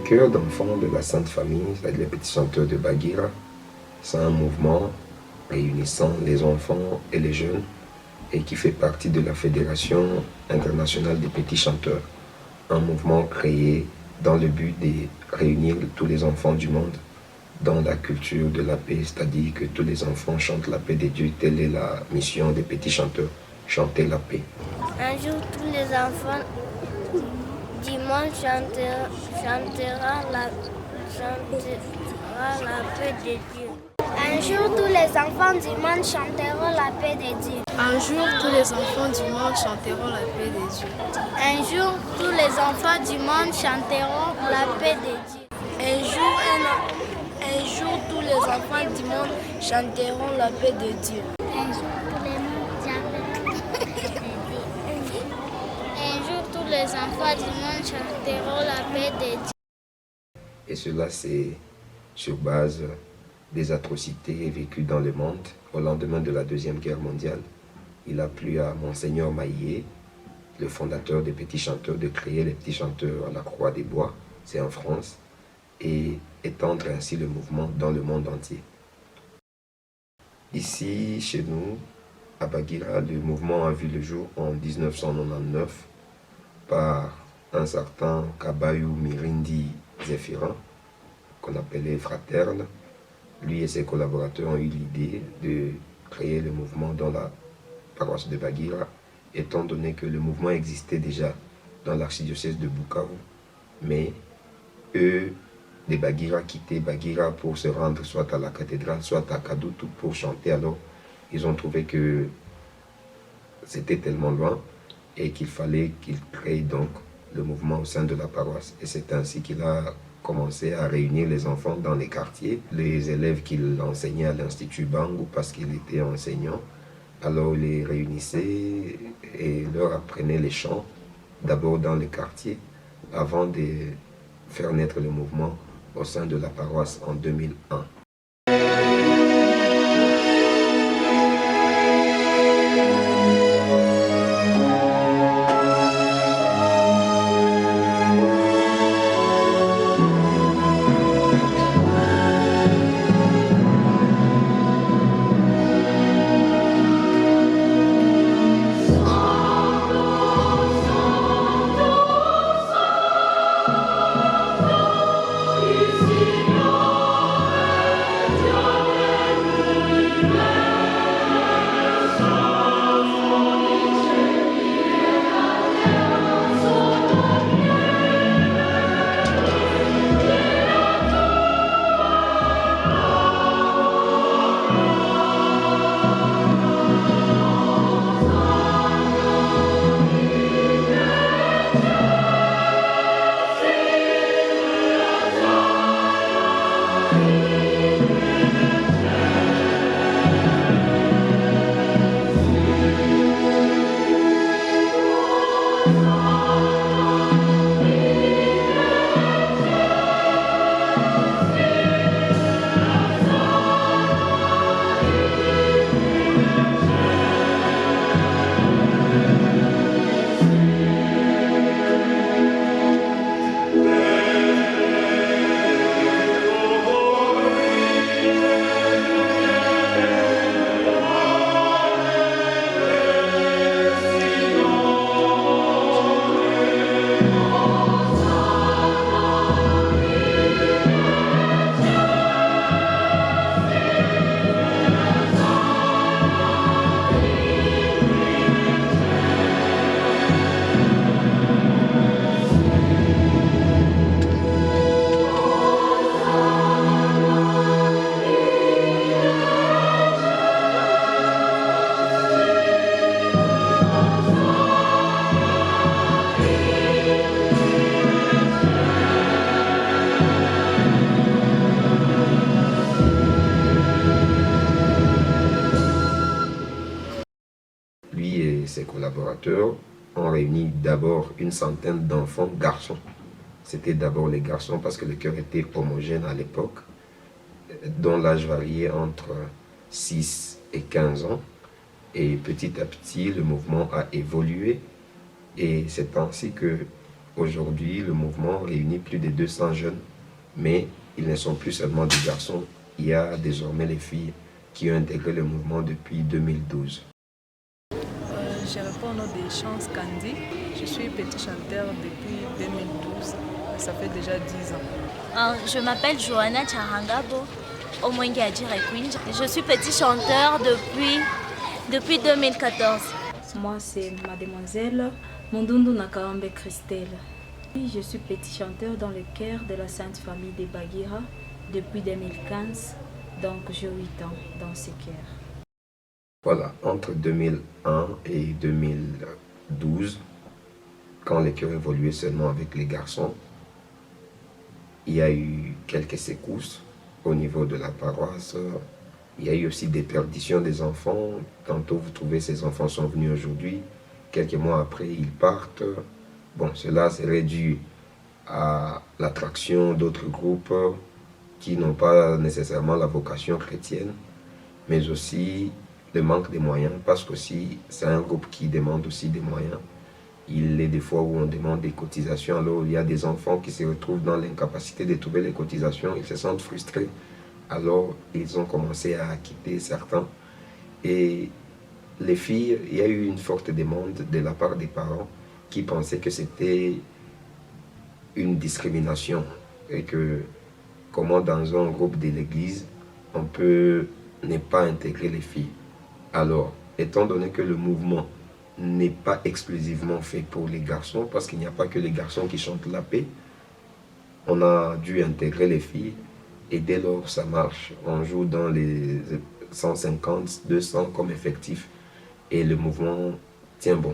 chœur d'enfants de la Sainte Famille, c'est-à-dire les petits chanteurs de Baguira, c'est un mouvement réunissant les enfants et les jeunes et qui fait partie de la Fédération internationale des petits chanteurs. Un mouvement créé dans le but de réunir tous les enfants du monde dans la culture de la paix, c'est-à-dire que tous les enfants chantent la paix de Dieu. Telle est la mission des petits chanteurs, chanter la paix. Un jour, tous les enfants du monde chanteront la paix de Dieu. Un jour, tous les enfants du monde chanteront la paix de Dieu. Un jour, tous les enfants du monde chanteront la paix de Dieu. Un jour, tous les enfants du monde chanteront la paix de Dieu. Un jour, tous les enfants du monde chanteront la paix de Dieu. Un jour, tous les mondes chanteront la paix de Dieu. Un jour, tous les enfants du monde chanteront la paix de Dieu. Et cela, c'est sur base des atrocités vécues dans le monde au lendemain de la Deuxième Guerre mondiale. Il a plu à Monseigneur Maillet, le fondateur des Petits Chanteurs, de créer les Petits Chanteurs à la Croix des Bois, c'est en France, et étendre ainsi le mouvement dans le monde entier. Ici, chez nous, à Baguira, le mouvement a vu le jour en 1999 par un certain Kabayou Mirindi Zéphirin, qu'on appelait Fraterne. Lui et ses collaborateurs ont eu l'idée de créer le mouvement dans la paroisse de Baguira, étant donné que le mouvement existait déjà dans l'archidiocèse de Bukavu. Mais eux, des Baguira, quittaient Baguira pour se rendre soit à la cathédrale, soit à Kadutu pour chanter. Alors, ils ont trouvé que c'était tellement loin et qu'il fallait qu'ils créent donc le mouvement au sein de la paroisse. Et c'est ainsi qu'il a commencé à réunir les enfants dans les quartiers, les élèves qu'il enseignait à l'Institut Bangu parce qu'il était enseignant. Alors il les réunissait et leur apprenait les chants, d'abord dans les quartiers, avant de faire naître le mouvement au sein de la paroisse en 2001. Lui et ses collaborateurs ont réuni d'abord une centaine d'enfants garçons. C'était d'abord les garçons parce que le chœur était homogène à l'époque, dont l'âge variait entre 6 et 15 ans. Et petit à petit, le mouvement a évolué et c'est ainsi que Aujourd'hui, le mouvement réunit plus de 200 jeunes, mais ils ne sont plus seulement des garçons. Il y a désormais les filles qui ont intégré le mouvement depuis 2012. Je réponds au nom de Chance Candy. Je suis petit chanteur depuis 2012. Ça fait déjà 10 ans. Je m'appelle Johanna Charangabo, au Je suis petit chanteur depuis 2014. Moi, c'est mademoiselle Mundundu Nakaombe Christelle. Je suis petit chanteur dans le chœur de la Sainte Famille de Bagira depuis 2015. Donc, j'ai 8 ans dans ce chœur. Voilà, entre 2001 et 2012, quand les chœurs évoluaient seulement avec les garçons, il y a eu quelques secousses au niveau de la paroisse. Il y a eu aussi des perditions des enfants. Tantôt, vous trouvez, ces enfants sont venus aujourd'hui. Quelques mois après, ils partent. Bon, cela serait dû à l'attraction d'autres groupes qui n'ont pas nécessairement la vocation chrétienne, mais aussi le manque de moyens, parce que c'est un groupe qui demande aussi des moyens. Il est des fois où on demande des cotisations, alors il y a des enfants qui se retrouvent dans l'incapacité de trouver les cotisations, ils se sentent frustrés, alors ils ont commencé à quitter certains. Et les filles, il y a eu une forte demande de la part des parents qui pensaient que c'était une discrimination et que comment dans un groupe de l'église, on peut ne pas intégrer les filles. Alors, étant donné que le mouvement n'est pas exclusivement fait pour les garçons, parce qu'il n'y a pas que les garçons qui chantent la paix, on a dû intégrer les filles et dès lors ça marche. On joue dans les 150, 200 comme effectif et le mouvement tient bon.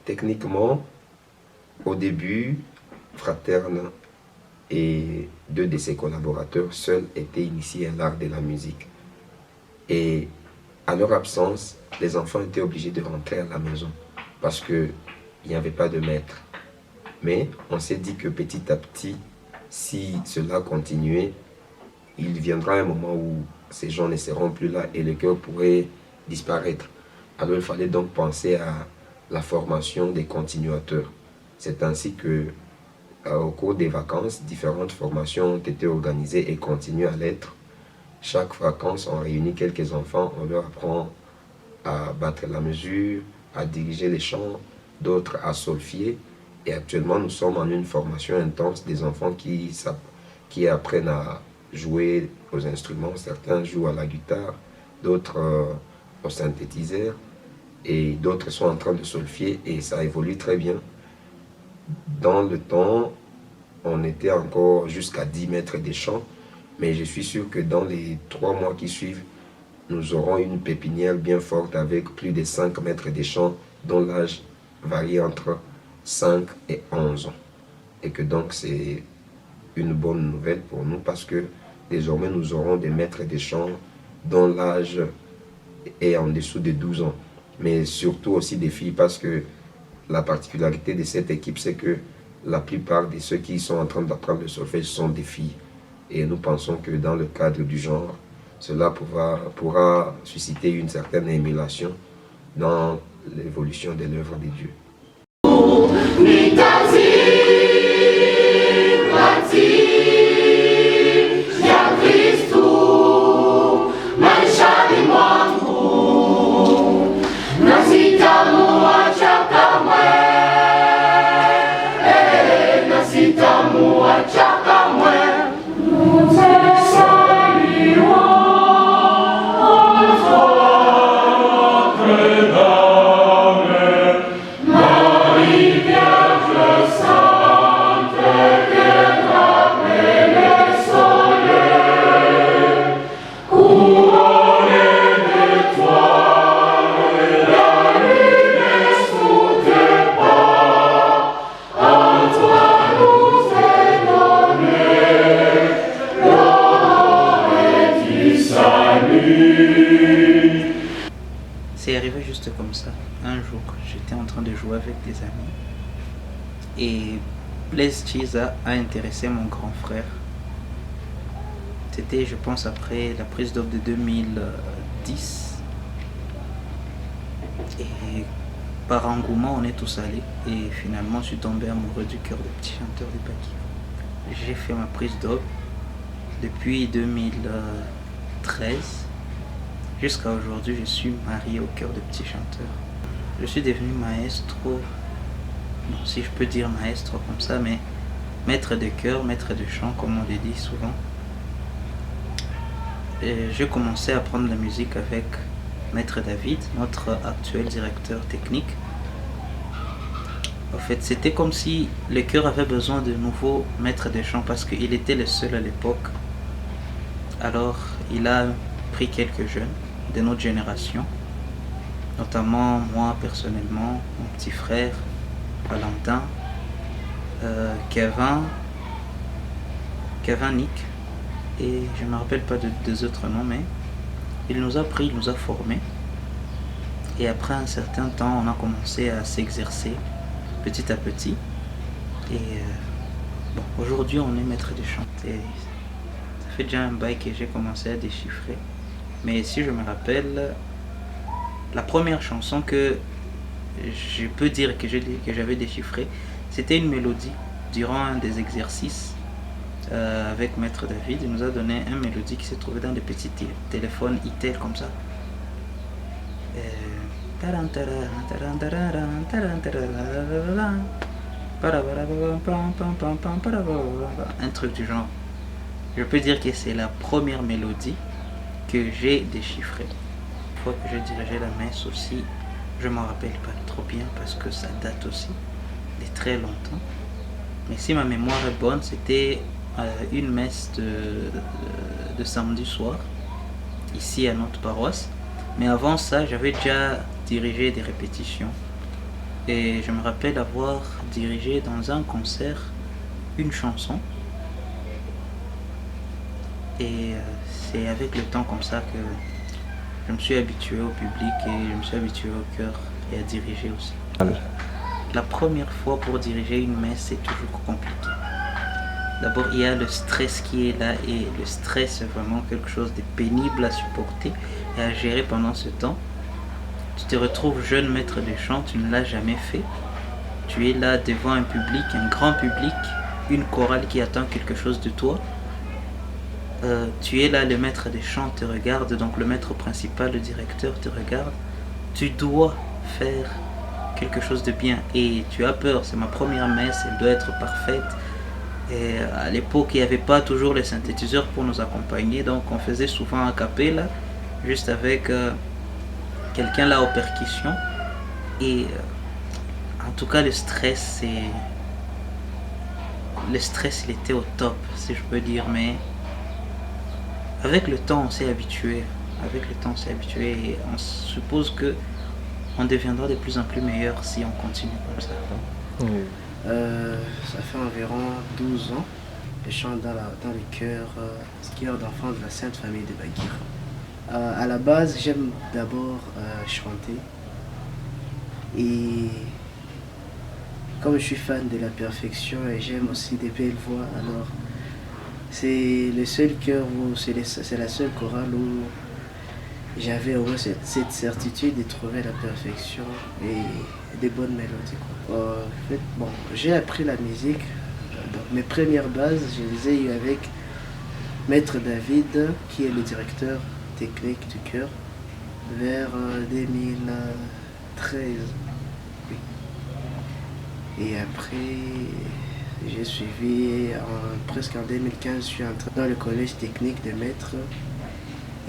Techniquement, au début, Fraterne et 2 de ses collaborateurs seuls étaient initiés à l'art de la musique. Et à leur absence, les enfants étaient obligés de rentrer à la maison parce qu'il n'y avait pas de maître. Mais on s'est dit que petit à petit, si cela continuait, il viendra un moment où ces gens ne seront plus là et le chœur pourrait disparaître. Alors il fallait donc penser à la formation des continuateurs. C'est ainsi que, au cours des vacances, différentes formations ont été organisées et continuent à l'être. Chaque vacances, on réunit quelques enfants, on leur apprend à battre la mesure, à diriger les chants, d'autres à solfier. Et actuellement, nous sommes en une formation intense des enfants qui apprennent à jouer aux instruments. Certains jouent à la guitare, d'autres au synthétiseur. Et d'autres sont en train de solfier et ça évolue très bien. Dans le temps, on était encore jusqu'à 10 mètres de chant, mais je suis sûr que dans les 3 mois qui suivent, nous aurons une pépinière bien forte avec plus de 5 mètres de chant dont l'âge varie entre 5 et 11 ans. Et que donc c'est une bonne nouvelle pour nous parce que désormais nous aurons des maîtres de chant dont l'âge est en dessous de 12 ans. Mais surtout aussi des filles parce que la particularité de cette équipe, c'est que la plupart de ceux qui sont en train d'apprendre le solfège sont des filles. Et nous pensons que dans le cadre du genre, cela pourra susciter une certaine émulation dans l'évolution de l'œuvre de Dieu. Marie Vierge Sainte. arrivé juste comme ça. Un jour, j'étais en train de jouer avec des amis et Blaise Chiza a intéressé mon grand frère. C'était, je pense, après la prise d'off de 2010. Et par engouement, on est tous allés. Et finalement, je suis tombé amoureux du cœur de Petit Chanteur de Baguira. J'ai fait ma prise d'off depuis 2013. Jusqu'à aujourd'hui, je suis marié au cœur de Petit Chanteur. Je suis devenu maestro, bon, si je peux dire maestro comme ça, mais maître de chœur, maître de chant, comme on le dit souvent. J'ai commencé à apprendre la musique avec Maître David, notre actuel directeur technique. En fait, c'était comme si le chœur avait besoin de nouveaux maîtres de chant parce qu'il était le seul à l'époque. Alors, il a pris quelques jeunes de notre génération, notamment moi personnellement, mon petit frère, Valentin, Kevin, Nick, et je ne me rappelle pas des autres noms, mais il nous a pris, il nous a formés. Et après un certain temps, on a commencé à s'exercer petit à petit. Et bon, aujourd'hui, on est maître de chant. Et ça fait déjà un bail que j'ai commencé à déchiffrer. Mais si je me rappelle, la première chanson que je peux dire que j'avais déchiffrée, c'était une mélodie. Durant un des exercices avec Maître David, il nous a donné une mélodie qui s'est trouvée dans des petits téléphones Itel comme ça. Un truc du genre. Je peux dire que c'est la première mélodie que j'ai déchiffrée. Une fois que j'ai dirigé la messe aussi, je ne m'en rappelle pas trop bien parce que ça date aussi de très longtemps. Mais si ma mémoire est bonne, c'était une messe de samedi soir, ici à notre paroisse. Mais avant ça, j'avais déjà dirigé des répétitions. Et je me rappelle avoir dirigé dans un concert une chanson. Et c'est avec le temps comme ça que je me suis habitué au public et je me suis habitué au chœur et à diriger aussi. La première fois pour diriger une messe, c'est toujours compliqué. D'abord, il y a le stress qui est là et le stress est vraiment quelque chose de pénible à supporter et à gérer pendant ce temps. Tu te retrouves jeune maître de chant, tu ne l'as jamais fait. Tu es là devant un public, un grand public, une chorale qui attend quelque chose de toi. Tu es là, le maître de chant te regarde, donc le maître principal, le directeur te regarde. Tu dois faire quelque chose de bien et tu as peur, c'est ma première messe, elle doit être parfaite. Et à l'époque, il n'y avait pas toujours les synthétiseurs pour nous accompagner, donc on faisait souvent a cappella, juste avec quelqu'un là aux percussions. Et en tout cas, le stress, il était au top, si je peux dire, mais avec le temps, on s'est habitué. Avec le temps, on s'est habitué et on suppose que on deviendra de plus en plus meilleur si on continue comme ça. Ça fait environ 12 ans que je chante dans le chœur d'enfants de la Sainte Famille de Baguira. À la base, j'aime d'abord chanter. Et comme je suis fan de la perfection et j'aime aussi des belles voix, alors c'est le seul chœur où c'est la seule chorale où j'avais au moins cette certitude de trouver la perfection et des bonnes mélodies. En fait, bon, j'ai appris la musique, donc mes premières bases, je les ai eues avec Maître David, qui est le directeur technique du chœur, vers 2013. Oui. Et après, j'ai suivi, presque en 2015, je suis entré dans le collège technique de maître.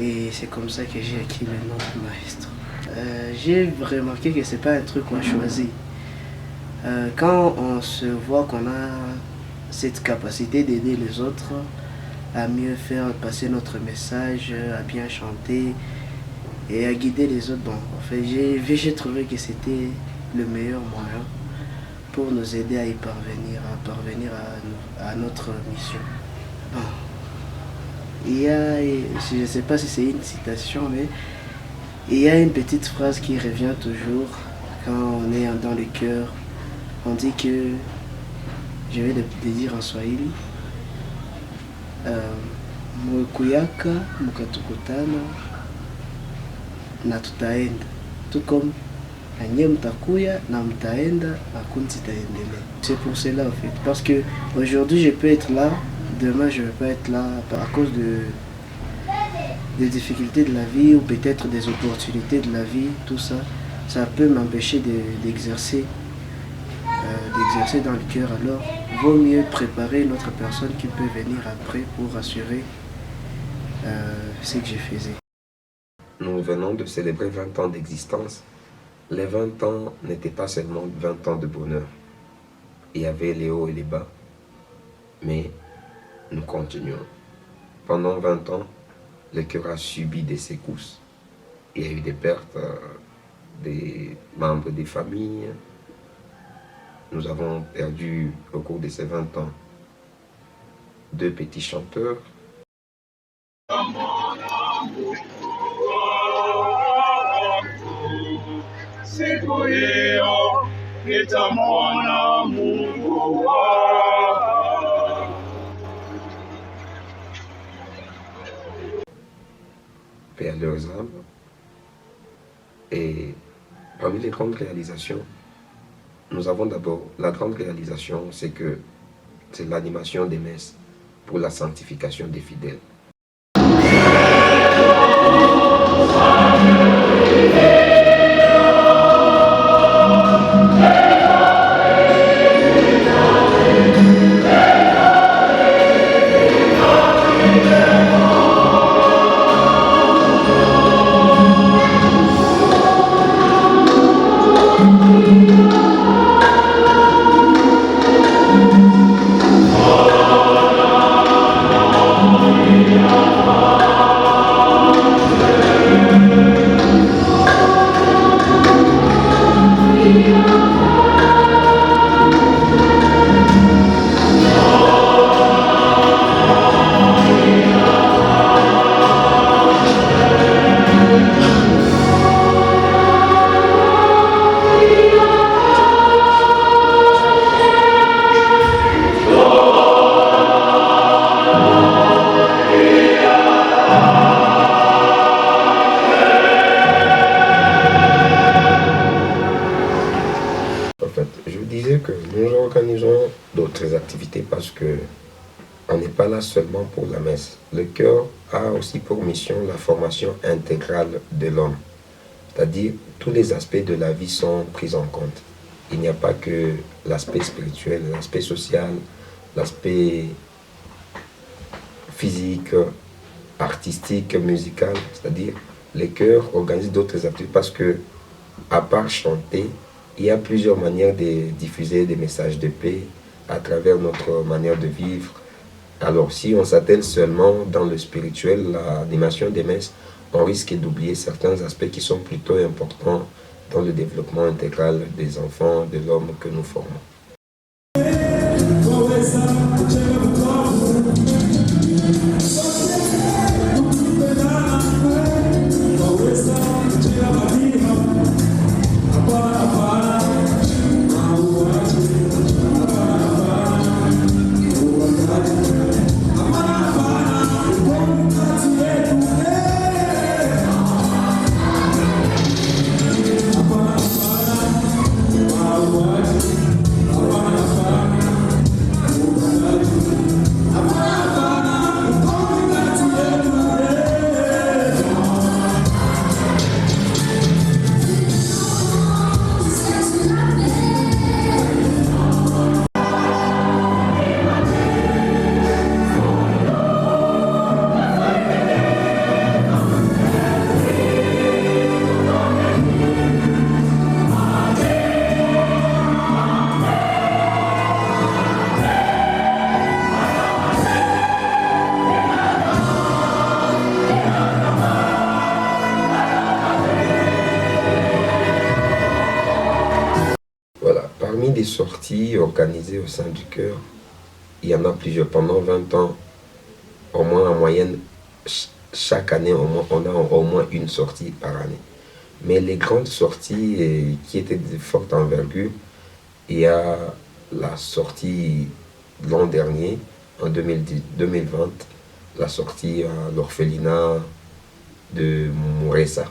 Et c'est comme ça que j'ai acquis le nom de maestro. J'ai remarqué que c'est pas un truc qu'on choisit. Quand on se voit qu'on a cette capacité d'aider les autres à mieux faire passer notre message, à bien chanter et à guider les autres, bon, en fait, j'ai trouvé que c'était le meilleur moyen pour nous aider à y parvenir, à notre mission. Bon. Il y a, je ne sais pas si c'est une citation, mais Et il y a une petite phrase qui revient toujours quand on est dans le chœur. On dit que, je vais le dire en Swahili, Mukuyaka mukatukutana na tutaenda. Tout comme Anye mtakuya na mtaenda hakuna sitaendelea. C'est pour cela en fait. Parce que aujourd'hui je peux être là, demain je ne vais pas être là à cause des difficultés de la vie ou peut-être des opportunités de la vie, tout ça. Ça peut m'empêcher d'exercer dans le cœur. Alors, vaut mieux préparer une autre personne qui peut venir après pour assurer ce que je faisais. Nous venons de célébrer 20 ans d'existence. Les 20 ans n'étaient pas seulement 20 ans de bonheur. Il y avait les hauts et les bas, mais nous continuons. Pendant 20 ans, le cœur a subi des secousses. Il y a eu des pertes des membres des familles. Nous avons perdu au cours de ces 20 ans 2 petits chanteurs. Père leurs âmes. Et parmi les grandes réalisations, nous avons d'abord la grande réalisation, c'est l'animation des messes pour la sanctification des fidèles. Nous organisons d'autres activités parce que on n'est pas là seulement pour la messe. Le chœur a aussi pour mission la formation intégrale de l'homme. C'est-à-dire, tous les aspects de la vie sont pris en compte. Il n'y a pas que l'aspect spirituel, l'aspect social, l'aspect physique, artistique, musical. C'est-à-dire, les chœurs organisent d'autres activités parce que, à part chanter, il y a plusieurs manières de diffuser des messages de paix à travers notre manière de vivre. Alors, si on s'attelle seulement dans le spirituel, l'animation des messes, on risque d'oublier certains aspects qui sont plutôt importants dans le développement intégral des enfants, de l'homme que nous formons. Parmi les sorties organisées au sein du chœur, il y en a plusieurs. Pendant 20 ans, au moins en moyenne, chaque année, on a au moins une sortie par année. Mais les grandes sorties qui étaient de forte envergure, il y a la sortie l'an dernier, en 2020, la sortie à l'orphelinat de Mouressa.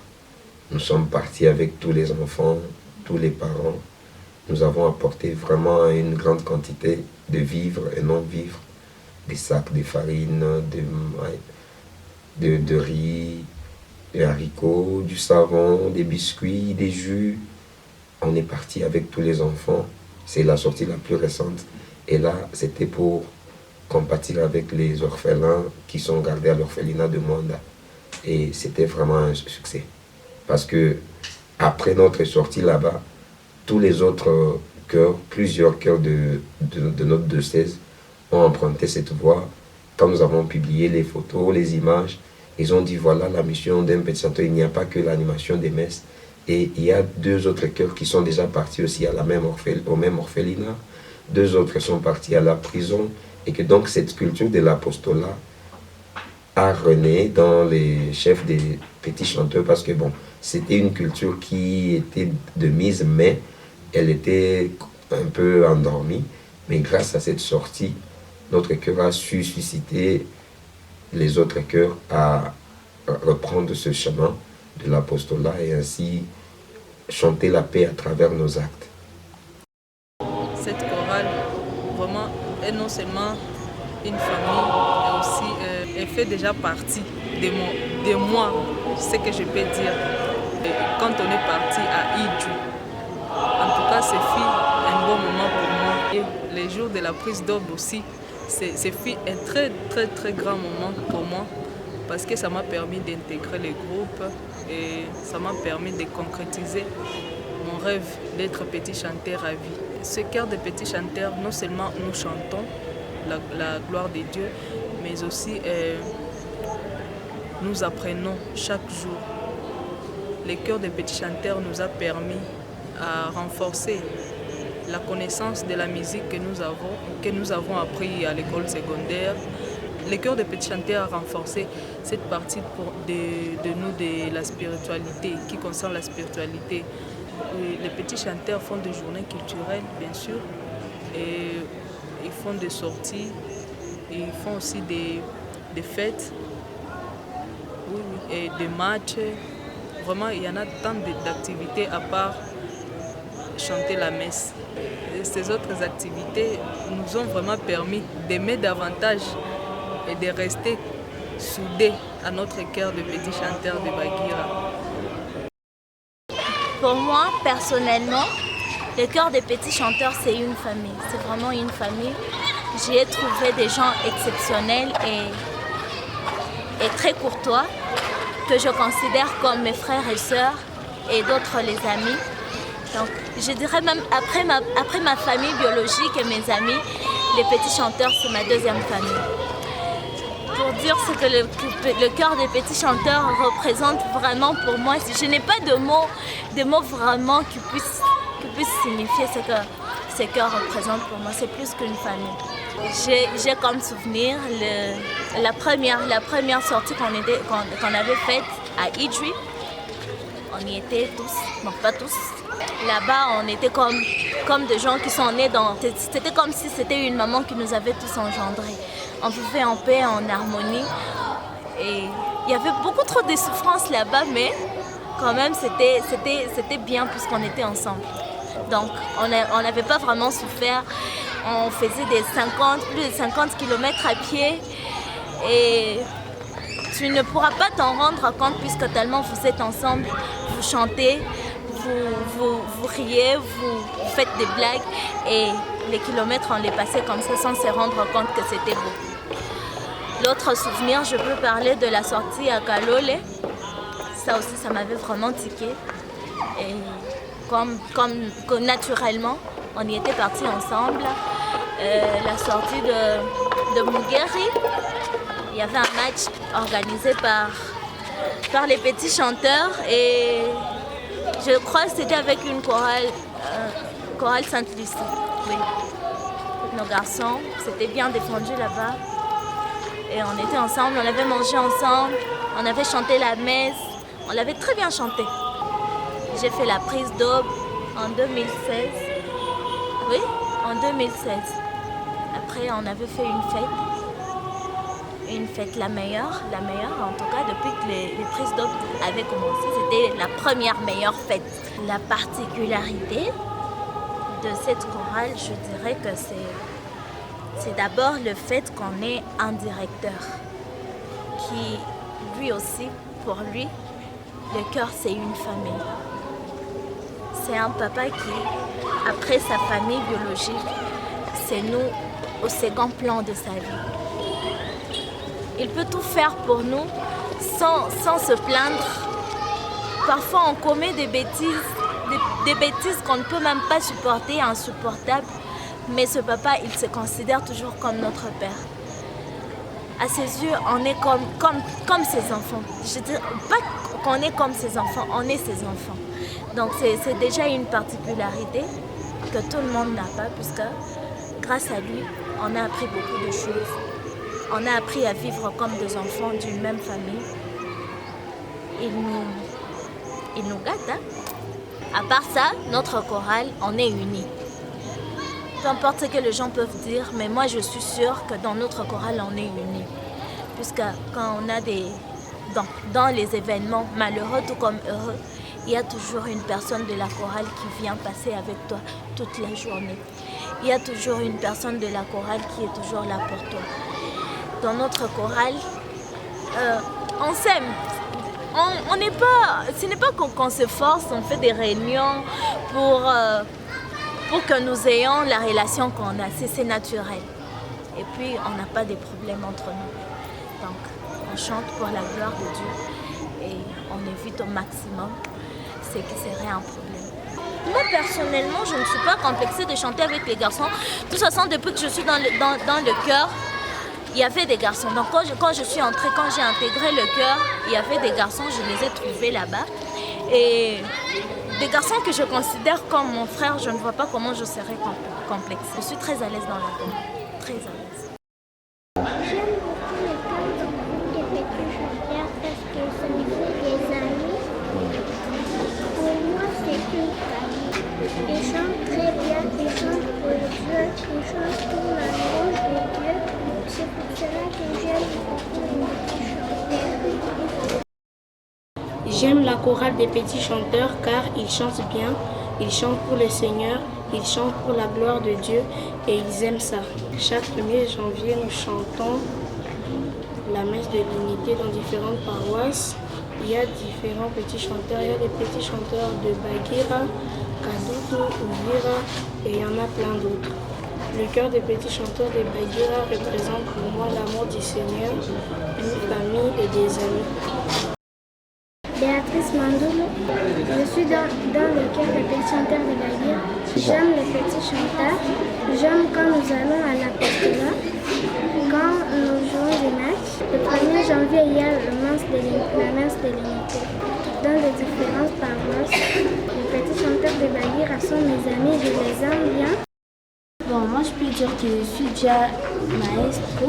Nous sommes partis avec tous les enfants, tous les parents. Nous avons apporté vraiment une grande quantité de vivres et non-vivres, des sacs de farine, de riz, des haricots, du savon, des biscuits, des jus. On est parti avec tous les enfants. C'est la sortie la plus récente. Et là, c'était pour compatir avec les orphelins qui sont gardés à l'orphelinat de Mwanda. Et c'était vraiment un succès. Parce que après notre sortie là-bas, tous les autres chœurs, plusieurs chœurs de notre diocèse ont emprunté cette voie. Quand nous avons publié les photos, les images, ils ont dit voilà la mission d'un petit chanteur, il n'y a pas que l'animation des messes. Et il y a 2 autres chœurs qui sont déjà partis aussi au même orphelinat. 2 autres sont partis à la prison. Et que donc cette culture de l'apostolat a rené dans les chefs des petits chanteurs parce que bon, c'était une culture qui était de mise, mais elle était un peu endormie. Mais grâce à cette sortie, notre chœur a su susciter les autres chœurs à reprendre ce chemin de l'apostolat et ainsi chanter la paix à travers nos actes. Cette chorale, vraiment, est non seulement une famille, mais aussi elle fait déjà partie de moi, ce que je peux dire. Et quand on est parti à Idju, en tout cas, ce fut un bon moment pour moi. Et les jours de la prise d'aube aussi, ce fut un très très très grand moment pour moi parce que ça m'a permis d'intégrer les groupes et ça m'a permis de concrétiser mon rêve d'être petit chanteur à vie. Ce cœur de petit chanteur, non seulement nous chantons la gloire de Dieu, mais aussi nous apprenons chaque jour. Le cœur de petit chanteur nous a permis à renforcer la connaissance de la musique que nous avons appris à l'école secondaire. Le cœur de petit chanteur a renforcé cette partie de nous de la spiritualité, qui concerne la spiritualité. Les petits chanteurs font des journées culturelles, bien sûr, et ils font des sorties, et ils font aussi des fêtes, oui, et des matchs. Vraiment, il y en a tant d'activités à part chanter la messe. Et ces autres activités nous ont vraiment permis d'aimer davantage et de rester soudés à notre cœur de petits chanteurs de Bagira. Pour moi, personnellement, le cœur des petits chanteurs, c'est une famille. C'est vraiment une famille. J'y ai trouvé des gens exceptionnels et très courtois, que je considère comme mes frères et sœurs, et d'autres les amis. Donc, je dirais même après ma famille biologique et mes amis, les petits chanteurs, c'est ma deuxième famille. Pour dire ce que le cœur des petits chanteurs représente vraiment pour moi, je n'ai pas de mots vraiment qui puissent signifier ce que ce cœur représente pour moi. C'est plus qu'une famille. J'ai comme souvenir la première sortie qu'on avait faite à Idri. On y était tous, non pas tous. Là-bas, on était comme des gens qui sont nés dans... C'était comme si c'était une maman qui nous avait tous engendrés. On vivait en paix, en harmonie. Et il y avait beaucoup trop de souffrances là-bas, mais quand même, c'était bien puisqu'on était ensemble. Donc, on n'avait pas vraiment souffert. On faisait plus de 50 km à pied. Et tu ne pourras pas t'en rendre compte puisque tellement vous êtes ensemble, vous chantez, vous riez, vous faites des blagues et les kilomètres on les passait comme ça sans se rendre compte que c'était beau. L'autre souvenir, je peux parler de la sortie à Kalole. Ça aussi, ça m'avait vraiment tiqué. Et comme naturellement, on y était partis ensemble. La sortie de Mugeri, il y avait un match organisé par les petits chanteurs et je crois que c'était avec une chorale Sainte-Lucie. Oui. Nos garçons s'étaient bien défendus là-bas et on était ensemble, on avait mangé ensemble, On avait chanté la messe, on l'avait très bien chanté. J'ai fait la prise d'aube en 2016. Oui, en 2016. Après, on avait fait une fête la meilleure en tout cas, depuis que les prises d'aube avaient commencé. C'était la première meilleure fête. La particularité de cette chorale, je dirais que c'est d'abord le fait qu'on ait un directeur qui, lui aussi, pour lui, le chœur, c'est une famille. C'est un papa qui, après sa famille biologique, c'est nous au second plan de sa vie. Il peut tout faire pour nous sans se plaindre. Parfois, on commet des bêtises qu'on ne peut même pas supporter, insupportables. Mais ce papa, il se considère toujours comme notre père. À ses yeux, on est comme ses enfants. Je dis pas qu'on est comme ses enfants, on est ses enfants. Donc c'est déjà une particularité que tout le monde n'a pas, puisque grâce à lui, on a appris beaucoup de choses. On a appris à vivre comme des enfants d'une même famille. Il nous gâte. Hein? À part ça, notre chorale, on est unis. Peu importe ce que les gens peuvent dire, mais moi je suis sûre que dans notre chorale, on est unis. Puisque quand on a dans les événements malheureux tout comme heureux, il y a toujours une personne de la chorale qui vient passer avec toi toute la journée. Il y a toujours une personne de la chorale qui est toujours là pour toi. Dans notre chorale, on s'aime. Ce n'est pas qu'on se force, on fait des réunions pour que nous ayons la relation qu'on a. C'est naturel. Et puis, on n'a pas de problèmes entre nous. Donc, on chante pour la gloire de Dieu et on évite au maximum ce qui serait un problème. Moi, personnellement, je ne suis pas complexée de chanter avec les garçons. De toute façon, depuis que je suis dans le chœur, il y avait des garçons. Donc, quand je suis entrée, quand j'ai intégré le chœur, il y avait des garçons, je les ai trouvés là-bas. Et des garçons que je considère comme mon frère, je ne vois pas comment je serais complexée. Je suis très à l'aise dans la chorale. Très à l'aise. Ils chantent très bien, ils chantent pour Dieu, ils chantent pour la louange de Dieu. C'est pour cela que j'aime beaucoup les petits chanteurs. J'aime la chorale des petits chanteurs car ils chantent bien, ils chantent pour le Seigneur, ils chantent pour la gloire de Dieu et ils aiment ça. Chaque 1er janvier, nous chantons la messe de l'unité dans différentes paroisses. Il y a différents petits chanteurs, il y a des petits chanteurs de Bagira, Kadoudou, Ouvira et il y en a plein d'autres. Le chœur des petits chanteurs de Bagira représente pour moi l'amour du Seigneur, une famille et des amis. Béatrice Mandoulou, je suis dans le chœur des petits chanteurs de Bagira. J'aime les petits chanteurs, j'aime quand nous allons à l'apostolat, quand nous jouons des matchs. Le 1er janvier, il y a la messe de l'unité. Dans les différentes paroisses, les petits chanteurs de Bagira sont mes amis, je les aime bien. Bon, moi je peux dire que je suis déjà maestro.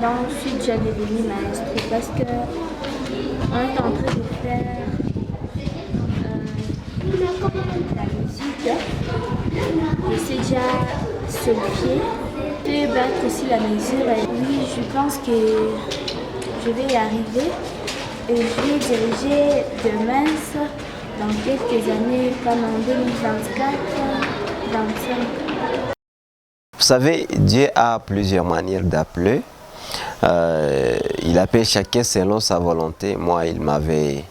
Donc je suis déjà devenue maestro parce que on est en train de faire la musique. Je sais déjà solféger. Je peux battre aussi la mesure. Et oui, je pense que je vais y arriver. Et je vais diriger de Mince dans quelques années, comme en 2024, 2025. Vous savez, Dieu a plusieurs manières d'appeler. Il appelle chacun selon sa volonté. Moi, il m'avait...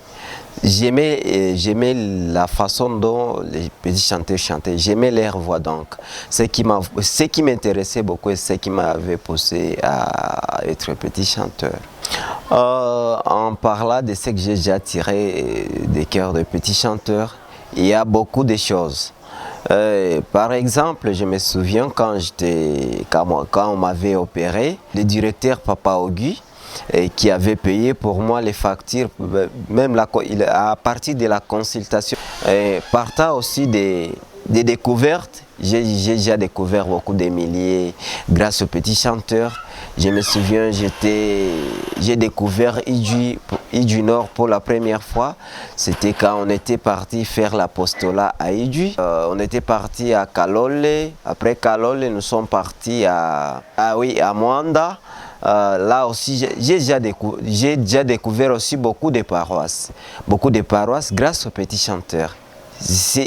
J'aimais la façon dont les petits chanteurs chantaient. J'aimais leur voix donc. Ce qui m'intéressait beaucoup et ce qui m'avait poussé à être petit chanteur. En parlant de ce que j'ai déjà tiré des chœurs de petits chanteurs, il y a beaucoup de choses. Par exemple, je me souviens quand on m'avait opéré, le directeur Papa Auguste, qui avait payé pour moi les factures, même à partir de la consultation. Partant aussi des découvertes, j'ai déjà découvert beaucoup de milliers grâce aux petits chanteurs. Je me souviens, j'ai découvert Idju Nord pour la première fois. C'était quand on était parti faire l'apostolat à Idju. On était parti à Kalole. Après Kalole, nous sommes partis à Mwanda. Là aussi, j'ai déjà découvert aussi beaucoup de paroisses grâce aux petits chanteurs.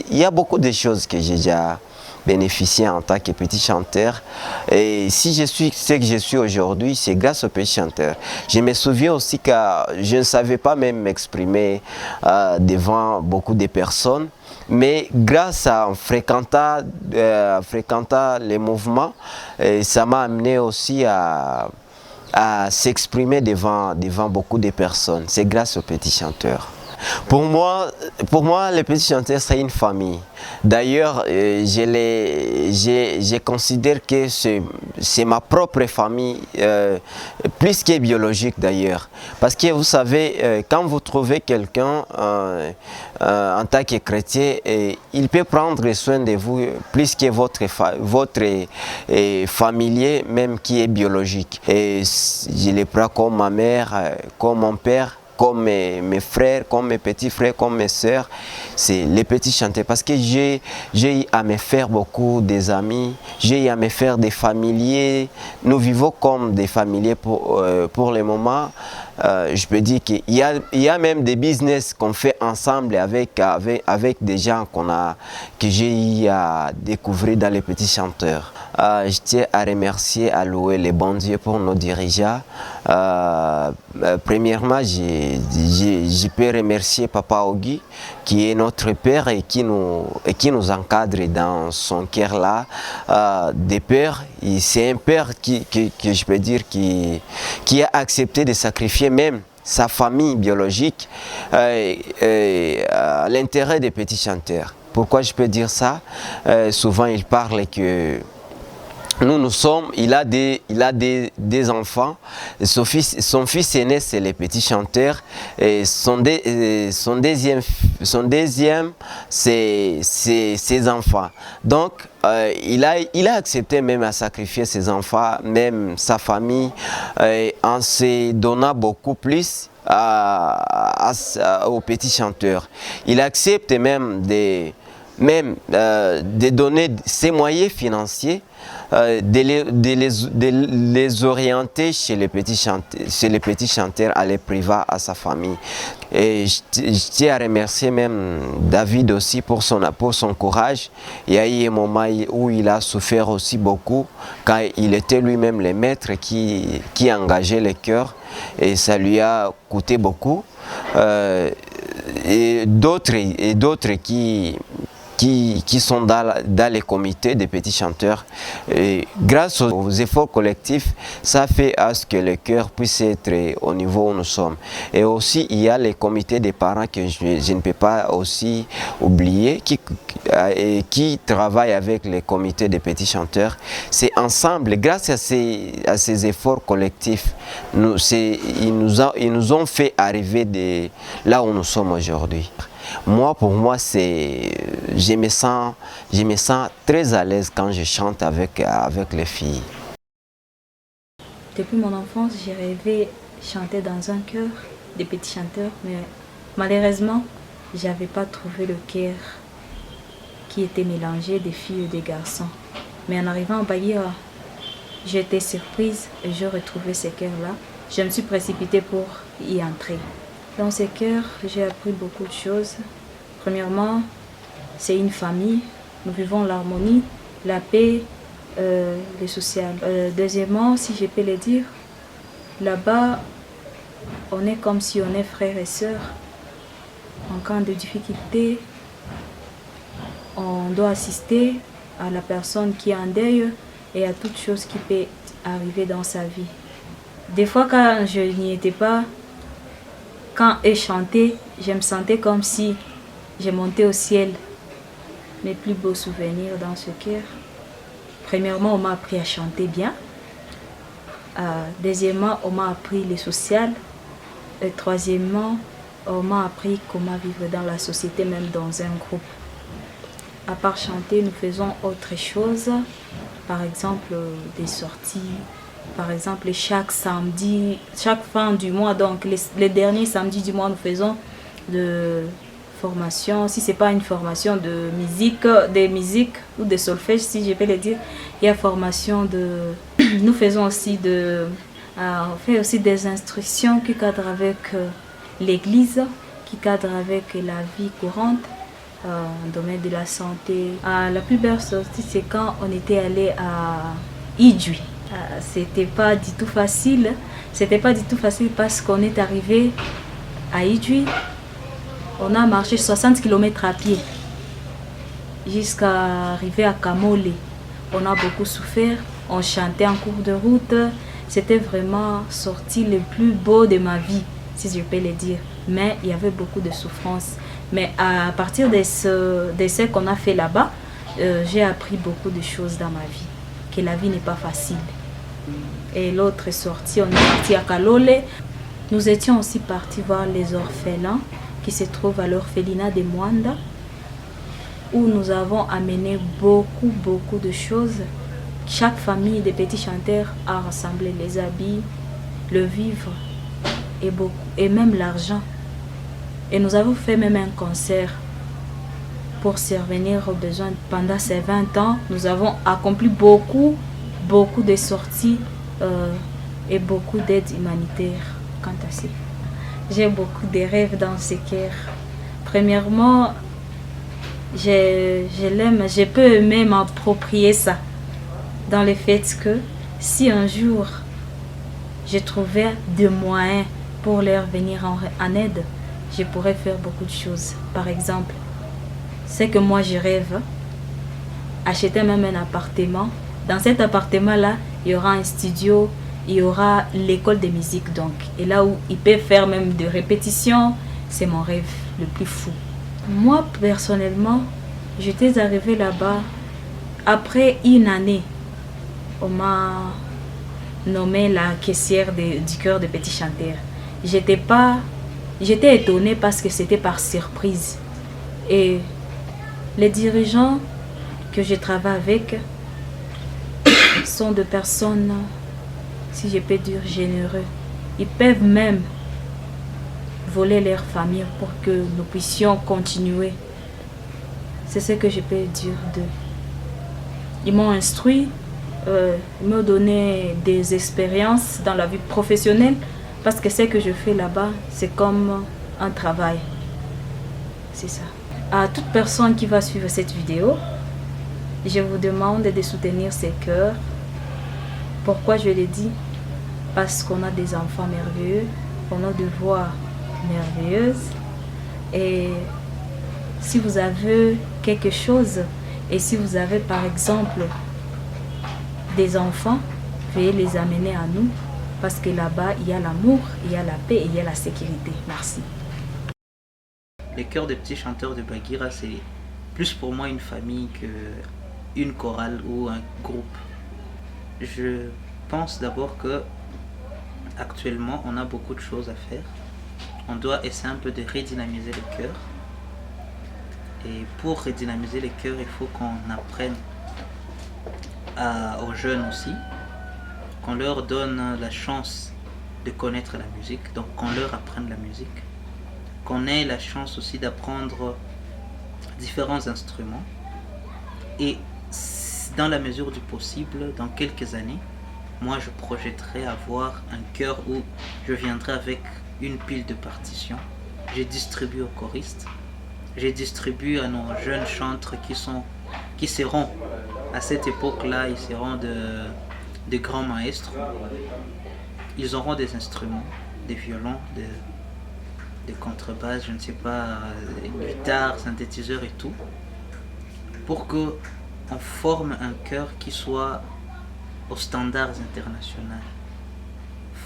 Il y a beaucoup de choses que j'ai déjà bénéficié en tant que petit chanteur. Et si je suis ce que je suis aujourd'hui, c'est grâce aux petits chanteurs. Je me souviens aussi que je ne savais pas même m'exprimer devant beaucoup de personnes. Mais grâce à fréquentant les mouvements, ça m'a amené aussi à s'exprimer devant beaucoup de personnes. C'est grâce aux petits chanteurs. Pour moi, les petits chanteurs, c'est une famille. D'ailleurs, je considère que c'est ma propre famille, plus que biologique d'ailleurs. Parce que vous savez, quand vous trouvez quelqu'un en tant que chrétien, il peut prendre soin de vous plus que votre familier, même qui est biologique. Et je les prends comme ma mère, comme mon père, comme mes frères, comme mes petits frères, comme mes sœurs, c'est les petits chanteurs. Parce que j'ai eu à me faire beaucoup des amis, j'ai eu à me faire des familiers. Nous vivons comme des familiers pour le moment. Je peux dire qu'il y a même des business qu'on fait ensemble avec des gens que j'ai eu à découvrir dans les petits chanteurs. Je tiens à remercier, à louer les bons dieux pour nos dirigeants. Premièrement, je peux remercier Papa Ogi, qui est notre père et qui nous encadre dans son cœur là. Des pères, c'est un père que je peux dire qui a accepté de sacrifier même sa famille biologique à l'intérêt des petits chanteurs. Pourquoi je peux dire ça? Souvent il parle que il a des enfants. Son fils aîné, c'est les petits chanteurs. Et son deuxième, c'est ses enfants. Donc, il a accepté même à sacrifier ses enfants, même sa famille, en se donnant beaucoup plus aux petits chanteurs. Il accepte même de donner ses moyens financiers, de les orienter chez les petits chanteurs, à les priver à sa famille. Et je tiens à remercier même David aussi pour son courage. Il y a eu un moment où il a souffert aussi beaucoup, quand il était lui-même le maître qui engageait les chœurs, et ça lui a coûté beaucoup. Et d'autres qui sont dans les comités des petits chanteurs. Et grâce aux efforts collectifs, ça fait à ce que le chœur puisse être au niveau où nous sommes. Et aussi, il y a les comités des parents que je ne peux pas aussi oublier, qui travaillent avec les comités des petits chanteurs. C'est ensemble, grâce à ces efforts collectifs, ils nous ont fait arriver là où nous sommes aujourd'hui. Pour moi, je me sens très à l'aise quand je chante avec les filles. Depuis mon enfance, j'ai rêvé chanter dans un chœur des petits chanteurs, mais malheureusement, je n'avais pas trouvé le chœur qui était mélangé des filles et des garçons. Mais en arrivant à Baguira, j'ai été surprise et j'ai retrouvé ce chœur-là. Je me suis précipitée pour y entrer. Dans ces chœurs, j'ai appris beaucoup de choses. Premièrement, c'est une famille. Nous vivons l'harmonie, la paix, le social. Deuxièmement, si je peux le dire, là-bas, on est comme si on est frères et sœurs. En cas de difficulté, on doit assister à la personne qui est en deuil et à toute chose qui peut arriver dans sa vie. Des fois, quand je n'y étais pas, quand eux chantaient, je me sentais comme si je montais au ciel. Mes plus beaux souvenirs dans ce chœur. Premièrement, on m'a appris à chanter bien. Deuxièmement, on m'a appris le social. Et troisièmement, on m'a appris comment vivre dans la société, même dans un groupe. À part chanter, nous faisons autre chose. Par exemple, des sorties. Par exemple, chaque samedi, chaque fin du mois, donc les derniers samedis du mois, nous faisons de formation. Si ce n'est pas une formation de musique, des musiques ou de solfège, si je peux le dire, il y a formation de... Nous faisons aussi on fait aussi des instructions qui cadrent avec l'église, qui cadrent avec la vie courante, dans le domaine de la santé. La plus belle sortie, c'est quand on était allé à Idjouy. C'était pas du tout facile. C'était pas du tout facile parce qu'on est arrivé à Idjouy. On a marché 60 km à pied jusqu'à arriver à Kamole. On a beaucoup souffert. On chantait en cours de route. C'était vraiment sorti le plus beau de ma vie, si je peux le dire. Mais il y avait beaucoup de souffrance. Mais à partir de ce qu'on a fait là-bas, j'ai appris beaucoup de choses dans ma vie. Que la vie n'est pas facile. Et l'autre sortie, on est parti à Kalole. Nous étions aussi partis voir les orphelins qui se trouvent à l'orphelinat de Mwanda, où nous avons amené beaucoup de choses. Chaque famille des petits chanteurs a rassemblé les habits, le vivre et même l'argent. Et nous avons fait même un concert pour subvenir aux besoins. Pendant ces 20 ans, nous avons accompli beaucoup de sorties et beaucoup d'aides humanitaires. Quant à ça, j'ai beaucoup de rêves dans ce cœur. Premièrement, je l'aime, je peux même m'approprier ça. Dans le fait que si un jour je trouvais des moyens pour leur venir en aide, je pourrais faire beaucoup de choses. Par exemple, c'est que moi je rêve, acheter même un appartement. Dans cet appartement-là, il y aura un studio, il y aura l'école de musique donc. Et là où ils peuvent faire même des répétitions, c'est mon rêve le plus fou. Moi personnellement, j'étais arrivée là-bas après une année. On m'a nommée la caissière du chœur des petits chanteurs. J'étais étonnée parce que c'était par surprise. Et les dirigeants que je travaille avec sont des personnes, si je peux dire, généreux. Ils peuvent même voler leur famille pour que nous puissions continuer. C'est ce que je peux dire d'eux. Ils m'ont instruit, ils m'ont donné des expériences dans la vie professionnelle parce que ce que je fais là-bas, c'est comme un travail. C'est ça. À toute personne qui va suivre cette vidéo, je vous demande de soutenir ces cœurs. Pourquoi je le dis? Parce qu'on a des enfants merveilleux, on a des voix merveilleuses. Et si vous avez quelque chose, et si vous avez par exemple des enfants, veuillez les amener à nous. Parce que là-bas, il y a l'amour, il y a la paix et il y a la sécurité. Merci. Le chœur des petits chanteurs de Bagira, c'est plus pour moi une famille qu'une chorale ou un groupe. Je pense d'abord que actuellement, on a beaucoup de choses à faire. On doit essayer un peu de redynamiser le chœur. Et pour redynamiser les chœurs, il faut qu'on apprenne aux jeunes aussi, qu'on leur donne la chance de connaître la musique, donc qu'on leur apprenne la musique, qu'on ait la chance aussi d'apprendre différents instruments. Et dans la mesure du possible, dans quelques années, moi je projetterai avoir un chœur où je viendrai avec une pile de partitions. Je distribue aux choristes, je distribue à nos jeunes chantres qui seront à cette époque-là, ils seront de grands maestros. Ils auront des instruments, des violons, des contrebasses, je ne sais pas, guitare, synthétiseur et tout, pour que on forme un chœur qui soit aux standards internationaux.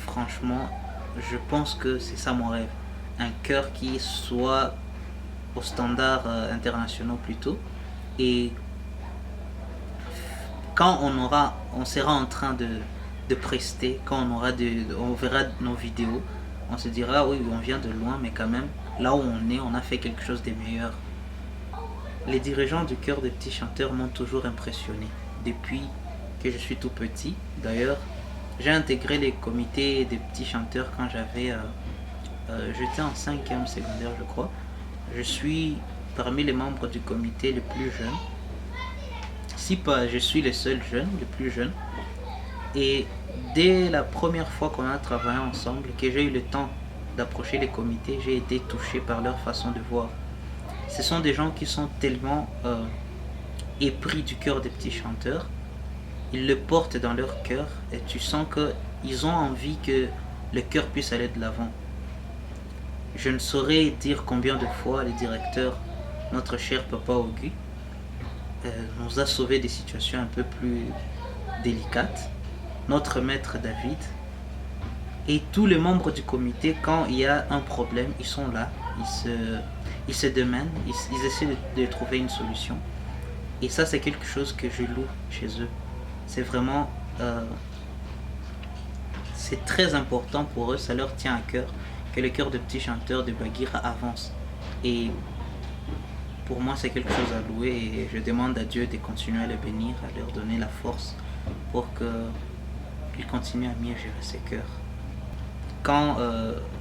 Franchement, je pense que c'est ça mon rêve. Un chœur qui soit aux standards internationaux plutôt. Et quand on sera en train de prester, quand on verra nos vidéos, on se dira oui, on vient de loin, mais quand même, là où on est, on a fait quelque chose de meilleur. Les dirigeants du chœur des petits chanteurs m'ont toujours impressionné depuis que je suis tout petit. D'ailleurs, j'ai intégré les comités des petits chanteurs quand j'étais en 5e secondaire, je crois. Je suis parmi les membres du comité les plus jeunes. Si pas, je suis le seul jeune, le plus jeune. Et dès la première fois qu'on a travaillé ensemble, que j'ai eu le temps d'approcher les comités, j'ai été touché par leur façon de voir. Ce sont des gens qui sont tellement épris du cœur des petits chanteurs. Ils le portent dans leur cœur et tu sens qu'ils ont envie que le cœur puisse aller de l'avant. Je ne saurais dire combien de fois le directeur, notre cher papa Auguste, nous a sauvé des situations un peu plus délicates. Notre maître David et tous les membres du comité, quand il y a un problème, ils sont là, ils se demandent, ils essaient de trouver une solution. Et ça, c'est quelque chose que je loue chez eux. C'est vraiment, c'est très important pour eux, ça leur tient à cœur que le cœur de petits chanteurs de Baguira avance. Et pour moi, c'est quelque chose à louer et je demande à Dieu de continuer à les bénir, à leur donner la force pour qu'ils continuent à mieux gérer ces cœurs. Quand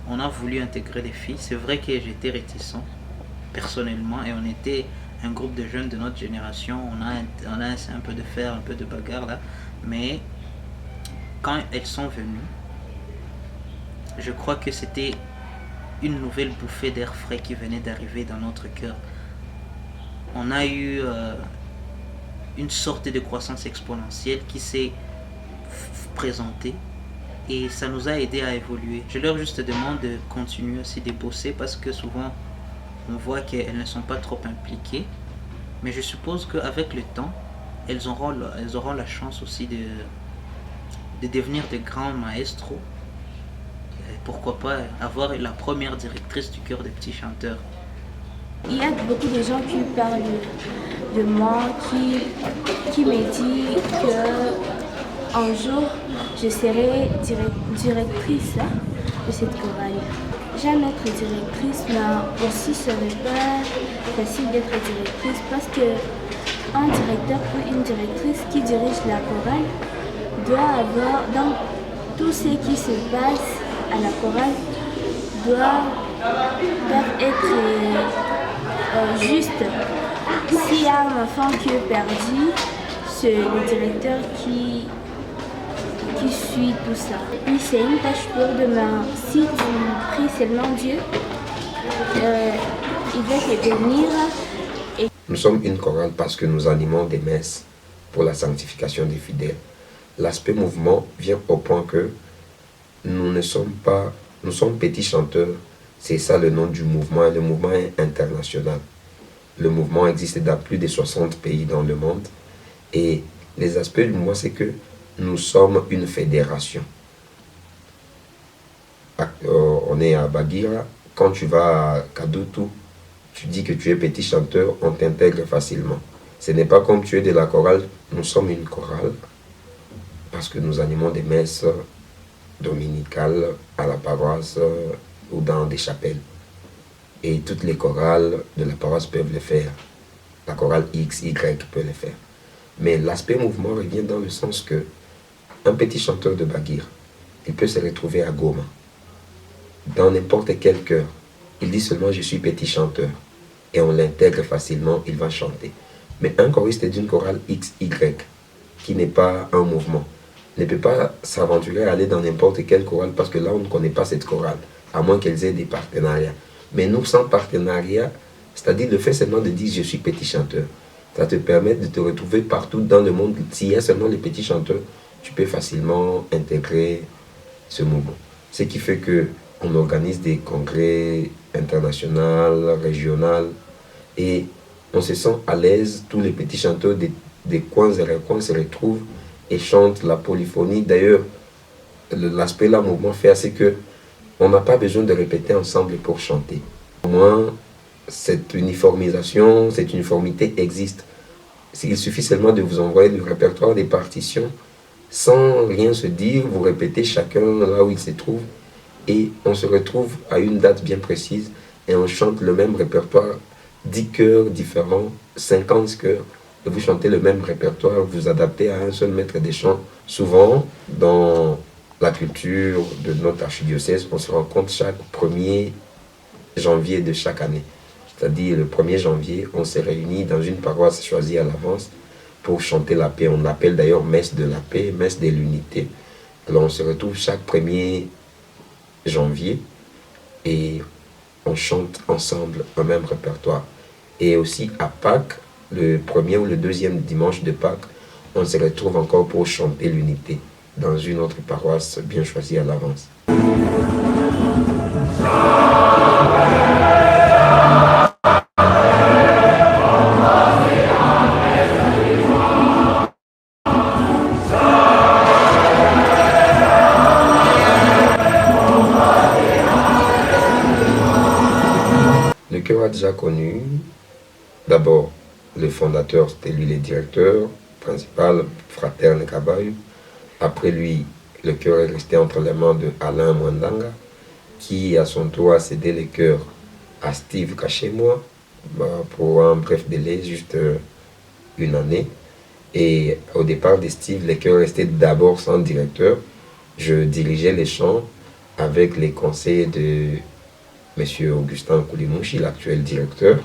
on a voulu intégrer les filles, c'est vrai que j'étais réticent personnellement et on était un groupe de jeunes de notre génération, on a essayé un peu de faire un peu de bagarre là, mais quand elles sont venues, je crois que c'était une nouvelle bouffée d'air frais qui venait d'arriver dans notre cœur. On a eu une sorte de croissance exponentielle qui s'est présentée et ça nous a aidé à évoluer. Je leur juste demande de continuer aussi de bosser parce que souvent on voit qu'elles ne sont pas trop impliquées, mais je suppose qu'avec le temps, elles auront la chance aussi de devenir de grands maestros. Et pourquoi pas avoir la première directrice du chœur des petits chanteurs. Il y a beaucoup de gens qui parlent de moi, qui me disent qu'un jour je serai directrice de cette chorale. J'aime être directrice, mais aussi ce n'est pas facile d'être directrice parce qu'un directeur ou une directrice qui dirige la chorale doit avoir, dans tout ce qui se passe à la chorale, doivent être juste. S'il y a un enfant qui est perdu, c'est le directeur qui suit tout ça. Oui, c'est une tâche lourde, mais si tu pries seulement Dieu, il va te bénir. Nous sommes une chorale parce que nous animons des messes pour la sanctification des fidèles. L'aspect mouvement vient au point que nous sommes petits chanteurs. C'est ça le nom du mouvement et le mouvement est international. Le mouvement existe dans plus de 60 pays dans le monde et les aspects du mouvement, c'est que nous sommes une fédération. On est à Baguira. Quand tu vas à Kadutu, tu dis que tu es petit chanteur, on t'intègre facilement. Ce n'est pas comme tu es de la chorale. Nous sommes une chorale parce que nous animons des messes dominicales à la paroisse ou dans des chapelles. Et toutes les chorales de la paroisse peuvent le faire. La chorale X, Y peut le faire. Mais l'aspect mouvement revient dans le sens que un petit chanteur de Baguira, il peut se retrouver à Goma, dans n'importe quel chœur. Il dit seulement « je suis petit chanteur » et on l'intègre facilement, il va chanter. Mais un choriste d'une chorale X, Y, qui n'est pas un mouvement, ne peut pas s'aventurer à aller dans n'importe quelle chorale parce que là, on ne connaît pas cette chorale, à moins qu'elles aient des partenariats. Mais nous, sans partenariat, c'est-à-dire le fait seulement de dire « je suis petit chanteur », ça te permet de te retrouver partout dans le monde. S'il y a seulement les petits chanteurs, tu peux facilement intégrer ce mouvement. Ce qui fait qu'on organise des congrès internationaux, régionaux, et on se sent à l'aise. Tous les petits chanteurs des coins et recoins se retrouvent et chantent la polyphonie. D'ailleurs, l'aspect là, mouvement fait, c'est qu'on n'a pas besoin de répéter ensemble pour chanter. Au moins, cette uniformisation, cette uniformité existe. Il suffit seulement de vous envoyer le répertoire des partitions sans rien se dire, vous répétez chacun là où il se trouve et on se retrouve à une date bien précise et on chante le même répertoire 10 chœurs différents, 50 chœurs, et vous chantez le même répertoire, vous adaptez à un seul maître des chants. Souvent, dans la culture de notre archidiocèse, on se rencontre chaque 1er janvier de chaque année. C'est-à-dire le 1er janvier, on s'est réunis dans une paroisse choisie à l'avance pour chanter la paix. On l'appelle d'ailleurs messe de la paix, messe de l'unité. Alors on se retrouve chaque 1er janvier et on chante ensemble un même répertoire. Et aussi à Pâques, le 1er ou le 2e dimanche de Pâques, on se retrouve encore pour chanter l'unité dans une autre paroisse bien choisie à l'avance. Le chœur a déjà connu, d'abord, le fondateur, c'était lui le directeur principal, Fraterne Kabayu. Après lui, le chœur est resté entre les mains de Alain Mwandanga, qui à son tour a cédé le chœur à Steve Kachemwa pour un bref délai, juste une année. Et au départ de Steve, le chœur restait d'abord sans directeur. Je dirigeais les chants avec les conseils de M. Augustin Koulimouchi, l'actuel directeur.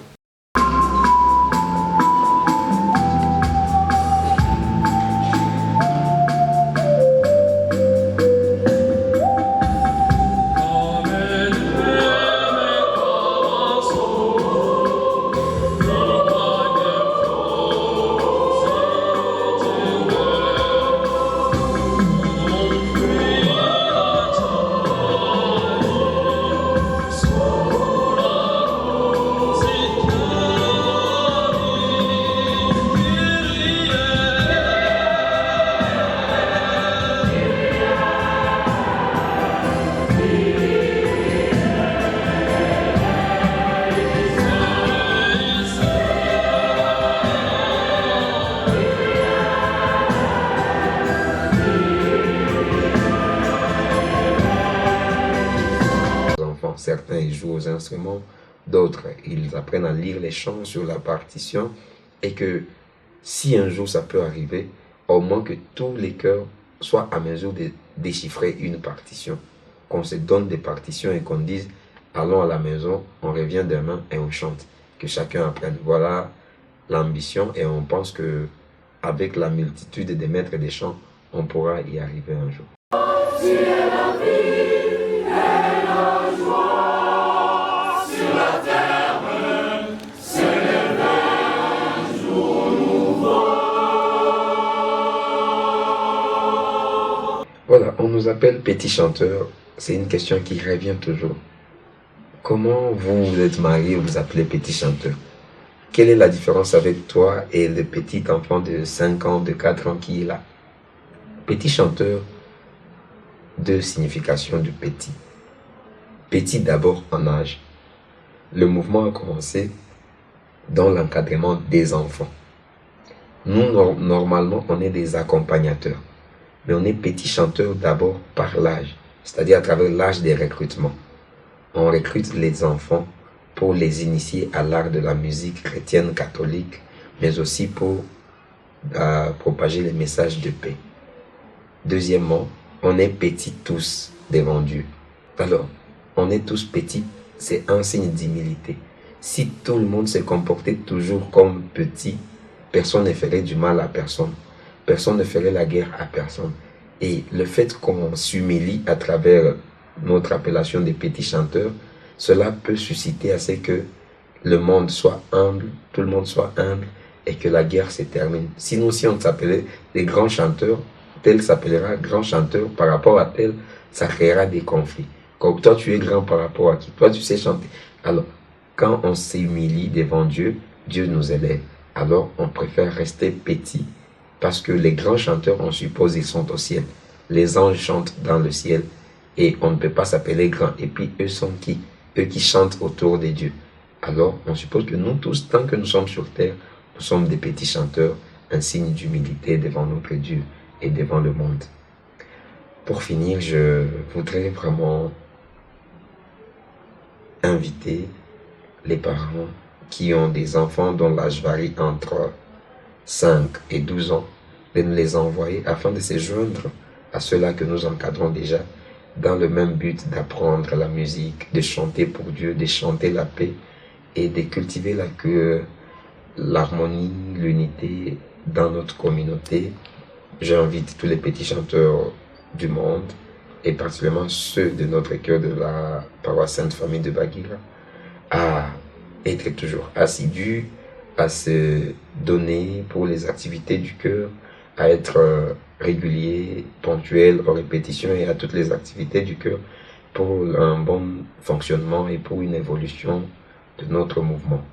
Certains ils jouent aux instruments, d'autres ils apprennent à lire les chants sur la partition, et que si un jour ça peut arriver, au moins que tous les chœurs soient à mesure de déchiffrer une partition, qu'on se donne des partitions et qu'on dise allons à la maison, on revient demain et on chante, que chacun apprenne. Voilà l'ambition, et on pense que avec la multitude des maîtres des chants, on pourra y arriver un jour. Voilà, on nous appelle petit chanteur. C'est une question qui revient toujours. Comment vous êtes marié, vous appelez petit chanteur? Quelle est la différence avec toi et le petit enfant de 5 ans, de 4 ans qui est là? Petit chanteur, deux significations du petit. Petit d'abord en âge. Le mouvement a commencé dans l'encadrement des enfants. Nous, normalement, on est des accompagnateurs. Mais on est petit chanteur d'abord par l'âge, c'est-à-dire à travers l'âge des recrutements. On recrute les enfants pour les initier à l'art de la musique chrétienne catholique, mais aussi pour propager les messages de paix. Deuxièmement, on est petits tous devant Dieu. Alors, on est tous petits, c'est un signe d'humilité. Si tout le monde se comportait toujours comme petit, personne ne ferait du mal à personne. Personne ne ferait la guerre à personne. Et le fait qu'on s'humilie à travers notre appellation des petits chanteurs, cela peut susciter à ce que le monde soit humble, tout le monde soit humble, et que la guerre se termine. Sinon, si on s'appelait les grands chanteurs, tel s'appellera grand chanteur par rapport à tel, ça créera des conflits. Comme toi, tu es grand par rapport à qui? Toi, tu sais chanter. Alors, quand on s'humilie devant Dieu, Dieu nous élève. Alors, on préfère rester petit. Parce que les grands chanteurs, on suppose, ils sont au ciel. Les anges chantent dans le ciel et on ne peut pas s'appeler grands. Et puis, eux sont qui? Eux qui chantent autour de Dieu. Alors, on suppose que nous tous, tant que nous sommes sur terre, nous sommes des petits chanteurs, un signe d'humilité devant notre Dieu et devant le monde. Pour finir, je voudrais vraiment inviter les parents qui ont des enfants dont l'âge varie entre 5 et 12 ans, de nous les envoyer afin de se joindre à ceux-là que nous encadrons déjà, dans le même but d'apprendre la musique, de chanter pour Dieu, de chanter la paix et de cultiver l'harmonie, l'unité dans notre communauté. J'invite tous les petits chanteurs du monde, et particulièrement ceux de notre cœur de la paroisse Sainte Famille de Baguira, à être toujours assidus, à se donner pour les activités du cœur, à être réguliers, ponctuels aux répétitions et à toutes les activités du cœur pour un bon fonctionnement et pour une évolution de notre mouvement.